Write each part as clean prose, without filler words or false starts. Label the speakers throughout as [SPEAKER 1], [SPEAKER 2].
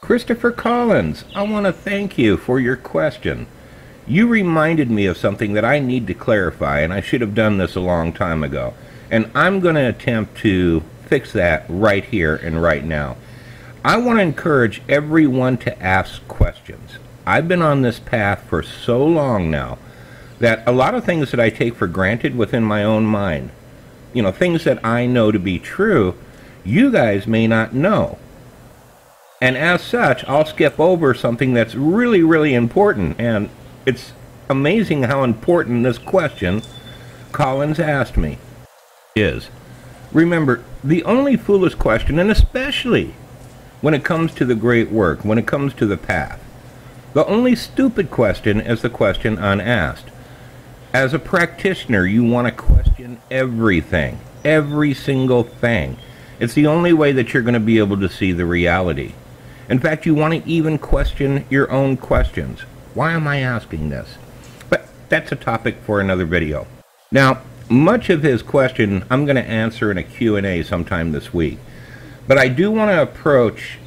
[SPEAKER 1] Christopher Collins, I want to thank you for your question. You reminded me of something that I need to clarify, and I should have done this a long time ago. And I'm going to attempt to fix that right here and right now. I want to encourage everyone to ask questions. I've been on this path for so long now that a lot of things that I take for granted within my own mind, things that I know to be true, you guys may not know. And as such, I'll skip over something that's really, really important. And it's amazing how important this question Collins asked me is. Remember, the only foolish question, and especially when it comes to the great work, when it comes to the path, the only stupid question is the question unasked. As a practitioner, you want to question everything, every single thing. It's the only way that you're going to be able to see the reality. In fact, you want to even question your own questions. Why am I asking this? But that's a topic for another video. Now, much of his question I'm going to answer in a Q&A sometime this week. But I do want to approach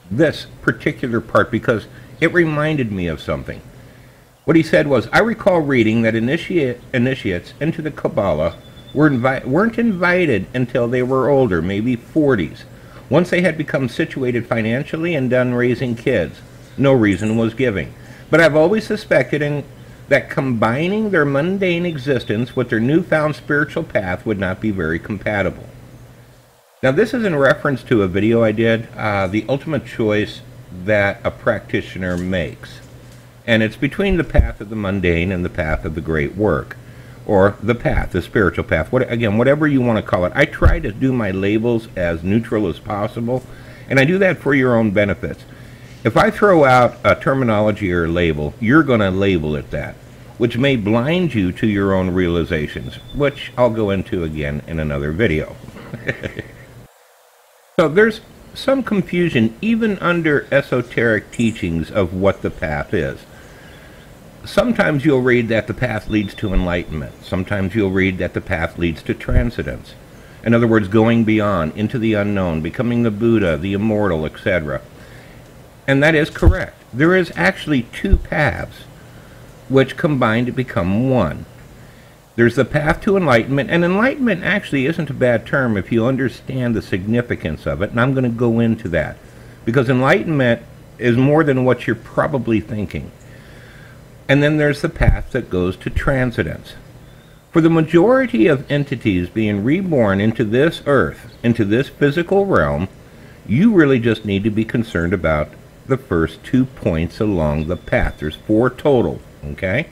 [SPEAKER 1] this particular part because it reminded me of something. What he said was, I recall reading that initiates into the Kabbalah weren't invited until they were older, maybe 40s. Once they had become situated financially and done raising kids, no reason was given. But I've always suspected that combining their mundane existence with their newfound spiritual path would not be very compatible. Now this is in reference to a video I did, the ultimate choice that a practitioner makes. And it's between the path of the mundane and the path of the great work. Or the path, the spiritual path, whatever you want to call it. I try to do my labels as neutral as possible, and I do that for your own benefits. If I throw out a terminology or a label, you're going to label it that, which may blind you to your own realizations, which I'll go into again in another video. So there's some confusion even under esoteric teachings of what the path is. Sometimes you'll read that the path leads to enlightenment. Sometimes you'll read that the path leads to transcendence. In other words, going beyond, into the unknown, becoming the Buddha, the immortal, etc. And that is correct. There is actually two paths which combine to become one. There's the path to enlightenment, and enlightenment actually isn't a bad term if you understand the significance of it, and I'm going to go into that. Because enlightenment is more than what you're probably thinking. And then there's the path that goes to transcendence. For the majority of entities being reborn into this earth, into this physical realm, you really just need to be concerned about the first 2 points along the path. There's 4 total, okay?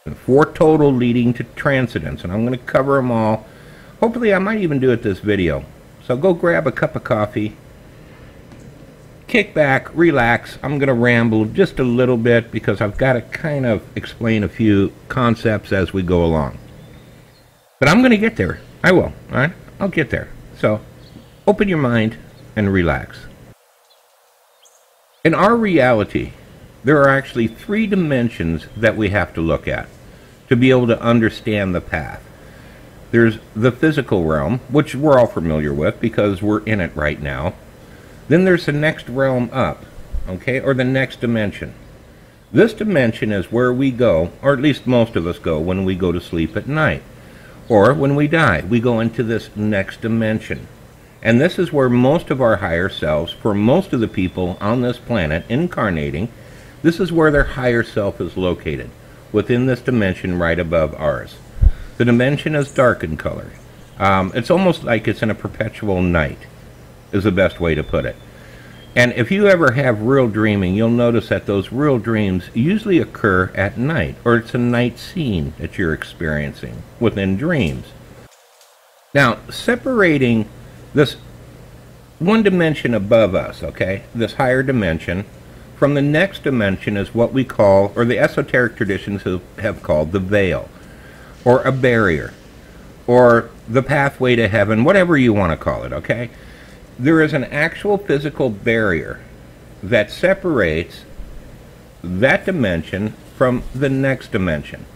[SPEAKER 1] And 4 total leading to transcendence, and I'm going to cover them all. Hopefully I might even do it this video. So go grab a cup of coffee, kick back, relax. I'm going to ramble just a little bit because I've got to kind of explain a few concepts as we go along. But I'm going to get there. I will. All right? I'll get there. So open your mind and relax. In our reality, there are actually 3 dimensions that we have to look at to be able to understand the path. There's the physical realm, which we're all familiar with because we're in it right now. Then there's the next realm up, okay, or the next dimension. This dimension is where we go, or at least most of us go, when we go to sleep at night. Or when we die, we go into this next dimension. And this is where most of our higher selves, for most of the people on this planet incarnating, this is where their higher self is located, within this dimension right above ours. The dimension is dark in color. It's almost like it's in a perpetual night, is the best way to put it. And if you ever have real dreaming, you'll notice that those real dreams usually occur at night, or it's a night scene that you're experiencing within dreams. Now, separating this one dimension above us, okay, this higher dimension, from the next dimension is what we call, or the esoteric traditions have called, the veil, or a barrier, or the pathway to heaven, whatever you want to call it, okay? There is an actual physical barrier that separates that dimension from the next dimension.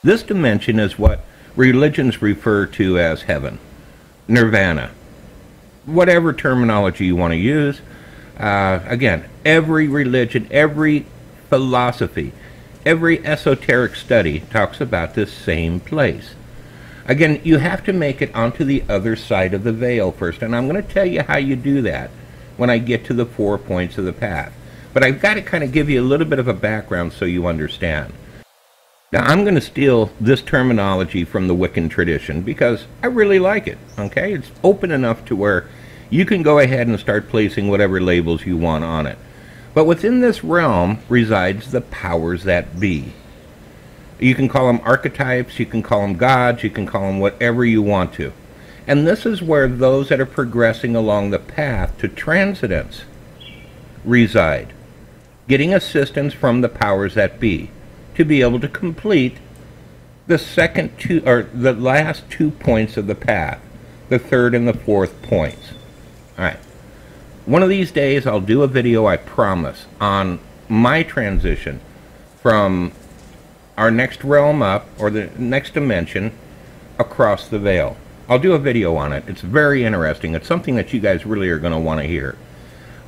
[SPEAKER 1] This dimension is what religions refer to as heaven, nirvana. whatever terminology you want to use. Again, every religion, every philosophy, every esoteric study talks about this same place. Again, you have to make it onto the other side of the veil first, and I'm going to tell you how you do that when I get to the 4 points of the path. But I've got to kind of give you a little bit of a background so you understand. Now, I'm going to steal this terminology from the Wiccan tradition because I really like it, okay? It's open enough to where you can go ahead and start placing whatever labels you want on it. But within this realm resides the powers that be. You can call them archetypes, you can call them gods, you can call them whatever you want to. And this is where those that are progressing along the path to transcendence reside, getting assistance from the powers that be to be able to complete the last 2 points of the path, the third and the fourth points. All right. One of these days I'll do a video, I promise, on my transition from our next realm up, or the next dimension, across the veil. I'll do a video on it. It's very interesting. It's something that you guys really are going to want to hear.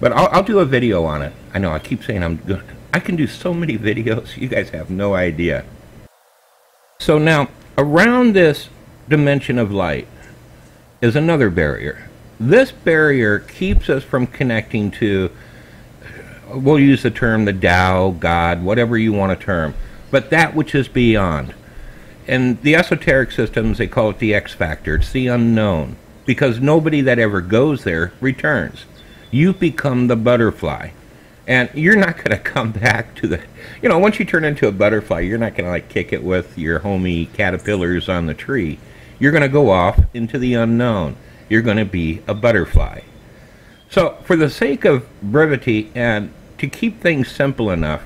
[SPEAKER 1] But I'll do a video on it. I know I keep saying I'm good. I can do so many videos. You guys have no idea. So now, around this dimension of light is another barrier. This barrier keeps us from connecting to, we'll use the term the Tao, God, whatever you want to term, but that which is beyond. In the esoteric systems, they call it the X factor. It's the unknown, because nobody that ever goes there returns. You become the butterfly, and you're not going to come back to the, once you turn into a butterfly, you're not going to like kick it with your homie caterpillars on the tree. You're going to go off into the unknown. You're going to be a butterfly. So for the sake of brevity and to keep things simple enough,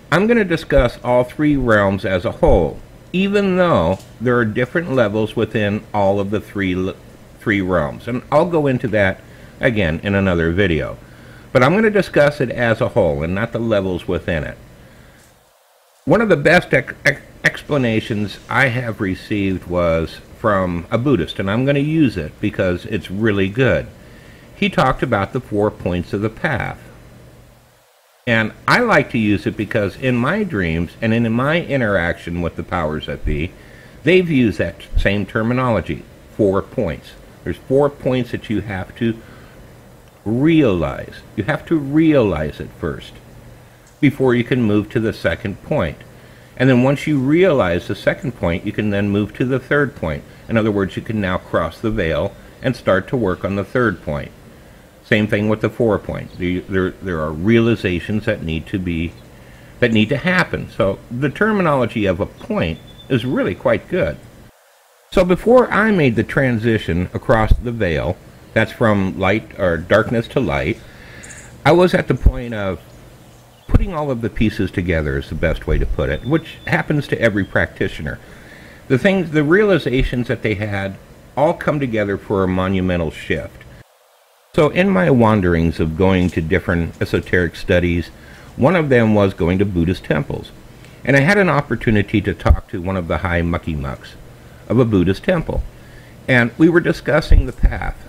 [SPEAKER 1] I'm going to discuss all three realms as a whole, even though there are different levels within all of the three realms. And I'll go into that again in another video. But I'm going to discuss it as a whole and not the levels within it. One of the best explanations I have received was from a Buddhist, and I'm going to use it because it's really good. He talked about the 4 points of the path. And I like to use it because in my dreams and in my interaction with the powers that be, they've used that same terminology, 4 points. There's 4 points that you have to realize. You have to realize it first before you can move to the second point. And then once you realize the second point, you can then move to the third point. In other words, you can now cross the veil and start to work on the third point. Same thing with the 4 points. There are realizations that need to happen. So the terminology of a point is really quite good. So before I made the transition across the veil, that's from light or darkness to light, I was at the point of putting all of the pieces together is the best way to put it, which happens to every practitioner. The realizations that they had all come together for a monumental shift. So in my wanderings of going to different esoteric studies, one of them was going to Buddhist temples. And I had an opportunity to talk to one of the high mucky-mucks of a Buddhist temple. And we were discussing the path.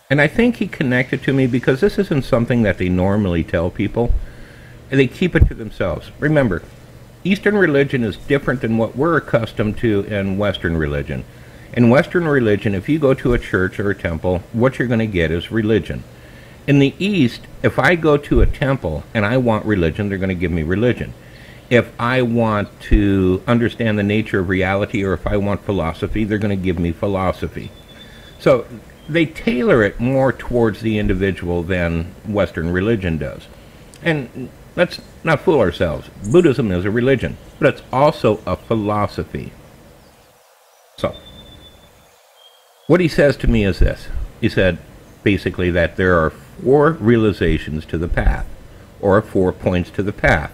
[SPEAKER 1] And I think he connected to me because this isn't something that they normally tell people. They keep it to themselves. Remember, Eastern religion is different than what we're accustomed to in Western religion. In Western religion, if you go to a church or a temple, what you're going to get is religion. In the East, if I go to a temple and I want religion, they're going to give me religion. If I want to understand the nature of reality, or if I want philosophy, they're going to give me philosophy. So they tailor it more towards the individual than Western religion does. And let's not fool ourselves. Buddhism is a religion, but it's also a philosophy. So what he says to me is this. He said basically that there are 4 realizations to the path, or 4 points to the path.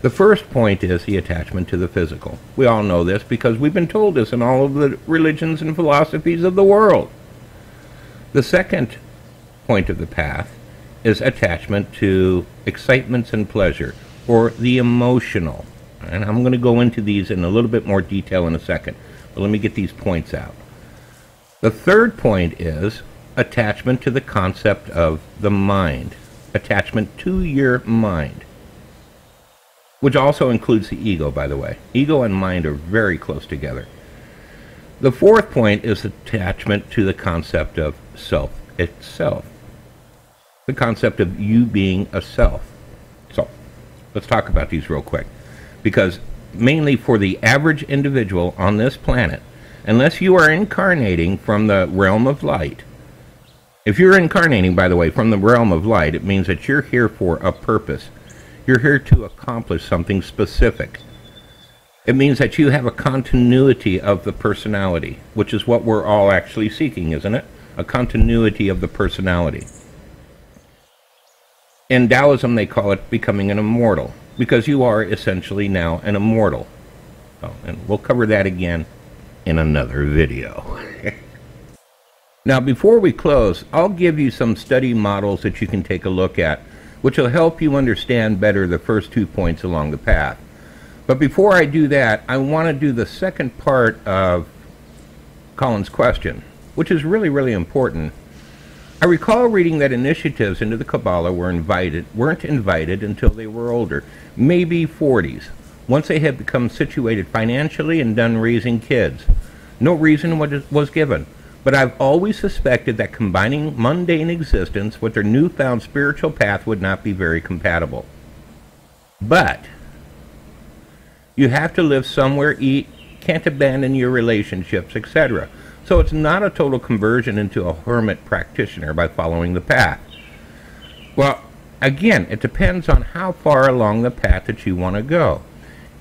[SPEAKER 1] The first point is the attachment to the physical. We all know this because we've been told this in all of the religions and philosophies of the world. The second point of the path is attachment to excitements and pleasure, or the emotional. And I'm going to go into these in a little bit more detail in a second, but let me get these points out. The third point is attachment to the concept of the mind, attachment to your mind, which also includes the ego, by the way. Ego and mind are very close together. The fourth point is attachment to the concept of self itself, the concept of you being a self. So let's talk about these real quick, because mainly for the average individual on this planet, unless you are incarnating from the realm of light. If you're incarnating, by the way, from the realm of light, it means that you're here for a purpose. You're here to accomplish something specific. It means that you have a continuity of the personality, which is what we're all actually seeking, isn't it? A continuity of the personality. In Taoism, they call it becoming an immortal, because you are essentially now an immortal. Oh, and we'll cover that again in another video. Now, before we close, I'll give you some study models that you can take a look at, which will help you understand better the first 2 points along the path. But before I do that, I want to do the second part of Colin's question, which is really, really important. I recall reading that initiatives into the Kabbalah weren't invited until they were older, maybe 40s, once they had become situated financially and done raising kids. No reason was given, but I've always suspected that combining mundane existence with their newfound spiritual path would not be very compatible. But you have to live somewhere, eat, can't abandon your relationships, etc. So it's not a total conversion into a hermit practitioner by following the path. Well, again, it depends on how far along the path that you want to go.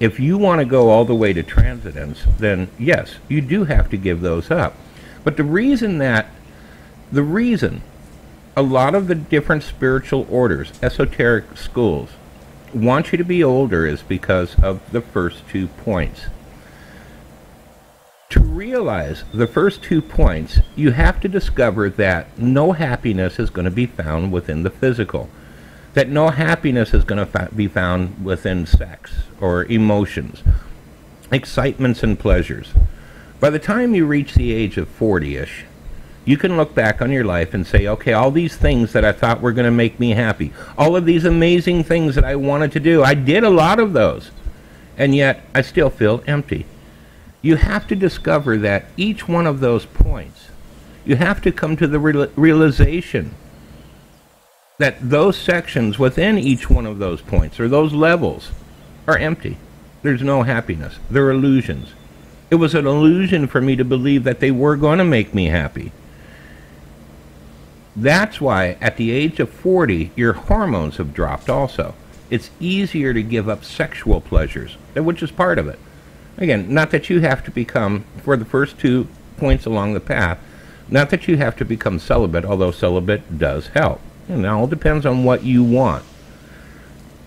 [SPEAKER 1] If you want to go all the way to transcendence, then yes, you do have to give those up. But the reason a lot of the different spiritual orders, esoteric schools, want you to be older is because of the first 2 points. To realize the first 2 points, you have to discover that no happiness is going to be found within the physical, that no happiness is going to be found within sex or emotions, excitements and pleasures. By the time you reach the age of 40-ish, you can look back on your life and say, okay, all these things that I thought were going to make me happy, all of these amazing things that I wanted to do, I did a lot of those, and yet I still feel empty. You have to discover that each one of those points, you have to come to the realization that those sections within each one of those points, or those levels, are empty. There's no happiness. They're illusions. It was an illusion for me to believe that they were going to make me happy. That's why at the age of 40, your hormones have dropped also. It's easier to give up sexual pleasures, which is part of it. Again, not that you have to become, for the first 2 points along the path, not that you have to become celibate, although celibate does help. And it all depends on what you want.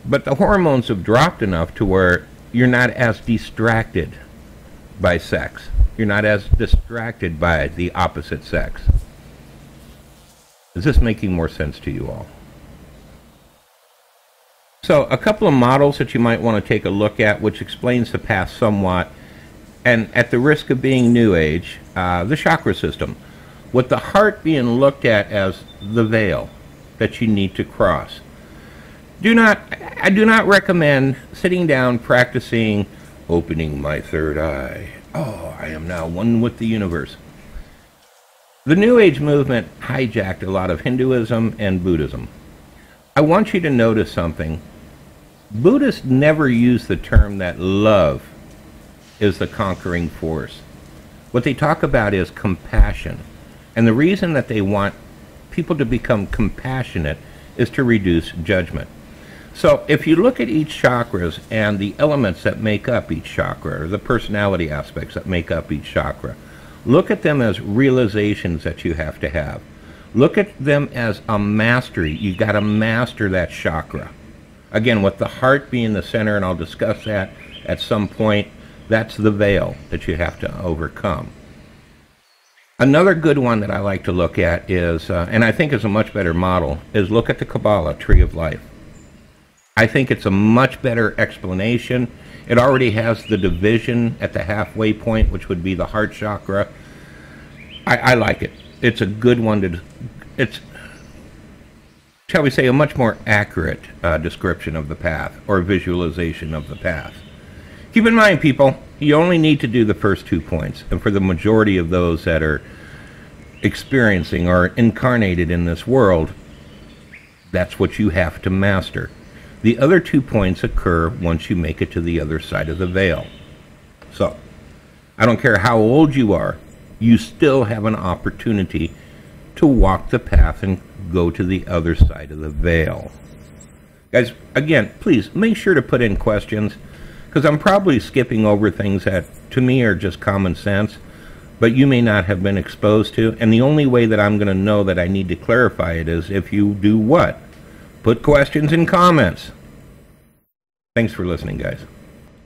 [SPEAKER 1] But the hormones have dropped enough to where you're not as distracted by sex. You're not as distracted by the opposite sex. Is this making more sense to you all? So a couple of models that you might want to take a look at, which explains the path somewhat, and at the risk of being New Age, the chakra system, with the heart being looked at as the veil that you need to cross. I do not recommend sitting down practicing opening my third eye. Oh, I am now one with the universe. The New Age movement hijacked a lot of Hinduism and Buddhism. I want you to notice something. Buddhists never use the term that love is the conquering force. What they talk about is compassion. And the reason that they want people to become compassionate is to reduce judgment. So if you look at each chakras and the elements that make up each chakra, or the personality aspects that make up each chakra, look at them as realizations that you have to have. Look at them as a mastery. You got to master that chakra. Again, with the heart being the center, and I'll discuss that at some point, that's the veil that you have to overcome. Another good one that I like to look at is, and I think is a much better model, is look at the Kabbalah, Tree of Life. I think it's a much better explanation. It already has the division at the halfway point, which would be the heart chakra. I like it. it's a good one to, it's, shall we say, a much more accurate description of the path, or visualization of the path. Keep in mind, people, you only need to do the first 2 points, and for the majority of those that are experiencing or incarnated in this world, that's what you have to master. The other 2 points occur once you make it to the other side of the veil. So, I don't care how old you are, you still have an opportunity to walk the path and go to the other side of the veil. Guys, again, please make sure to put in questions, because I'm probably skipping over things that to me are just common sense, but you may not have been exposed to, and the only way that I'm going to know that I need to clarify it is if you do what? Put questions in comments. Thanks for listening, guys.